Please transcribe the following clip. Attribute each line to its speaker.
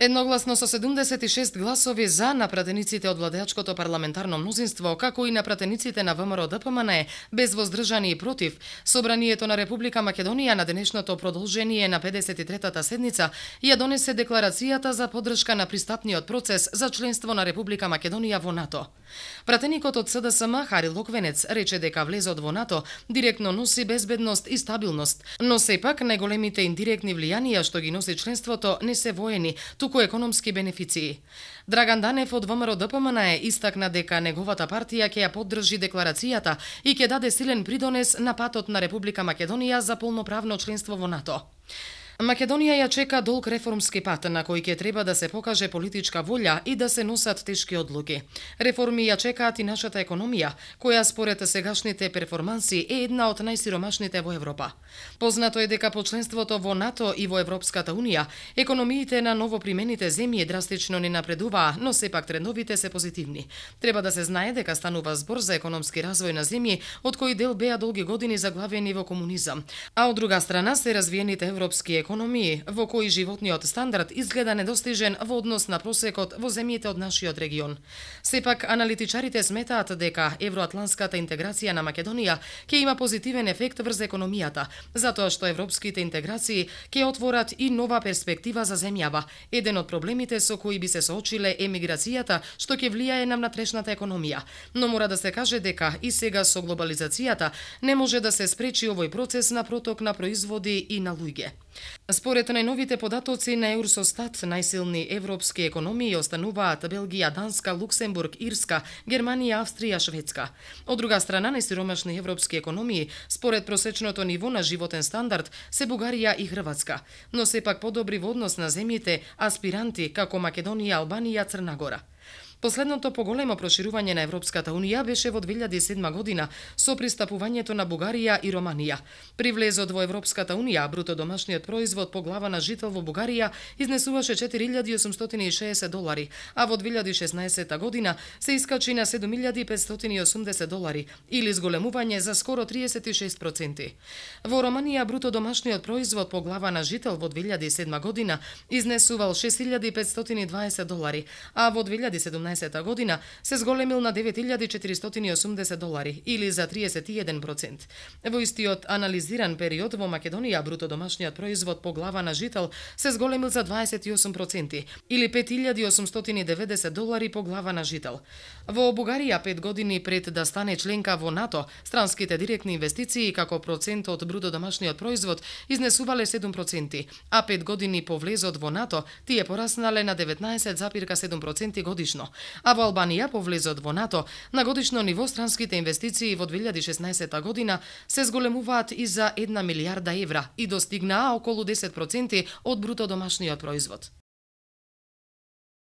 Speaker 1: Едногласно со 76 гласови за на пратениците од владеачкото парламентарно мнозинство, како и на пратениците на ВМРО ДПМН, без воздржани и против, Собранието на Република Македонија на денешното продолжение на 53-та седница ја донесе декларацијата за поддршка на пристапниот процес за членство на Република Македонија во НАТО. Пратеникот од СДСМ Хари Локвенец рече дека влезот во НАТО директно носи безбедност и стабилност, но сепак најголемите индиректни влијанија што ги носи членството не се воени, туку економски бенефиции. Драган Данев од ВМРО ДПМН истакна дека неговата партија ќе ја поддржи декларацијата и ќе даде силен придонес на патот на Република Македонија за полноправно членство во НАТО. Македонија ја чека долг реформски пат на кој ќе треба да се покаже политичка волја и да се носат тешки одлуки. Реформи ја чекаат и нашата економија, која според сегашните перформанси е една од најсиромашните во Европа. Познато е дека по членството во НАТО и во Европската Унија, економиите на новопримените земји драстично не напредуваа, но сепак трендовите се позитивни. Треба да се знае дека станува збор за економски развој на земји од кои дел беа долги години заглавени во комунизам, а од друга страна се развиените европски економии, во кои животниот стандард изгледа недостижен во однос на просекот во земјите од нашиот регион. Сепак, аналитичарите сметаат дека евроатлантската интеграција на Македонија ќе има позитивен ефект врз економијата, затоа што европските интеграции ќе отворат и нова перспектива за земјава. Еден од проблемите со кои би се соочиле е миграцијата, што ќе влијае на внатрешната економија. Но мора да се каже дека и сега со глобализацијата не може да се спречи овој процес на проток на производи и на луѓе. Според најновите податоци на Евросостат, најсилни европски економии остануваат Белгија, Данска, Луксембург, Ирска, Германија, Австрија, Шведска. Од друга страна, најсиромашни европски економии, според просечното ниво на животен стандард, се Бугарија и Хрватска, но сепак подобри во однос на земјите аспиранти како Македонија, Албанија, Црна Гора. Последното поголемо проширување на Европската Унија беше во 2007 година со пристапувањето на Бугарија и Романија. При влезот во Европската Унија, бруто домашниот производ по глава на жител во Бугарија изнесуваше $4.860, а во 2016 година се искачи на $7.580 или зголемување за скоро 36%. Во Романија бруто домашниот производ по глава на жител во 2007 година изнесувал $6.520, а во 2017 година се зголемил на $9.480 или за 31%. Во истиот анализиран период во Македонија бруто домашниот производ по глава на жител се зголемил за 28% или $5.890 по глава на жител. Во Бугарија 5 години пред да стане членка во НАТО, странските директни инвестиции како процент од бруто домашниот производ изнесувале 7%, а 5 години по влезот во НАТО тие пораснале на 19,7% годишно. А во Албанија по влезот во НАТО на годишно ниво странските инвестиции во 2016 година се зголемуваат и за 1 милијарда евра и достигнаа околу 10% од бруто домашниот производ.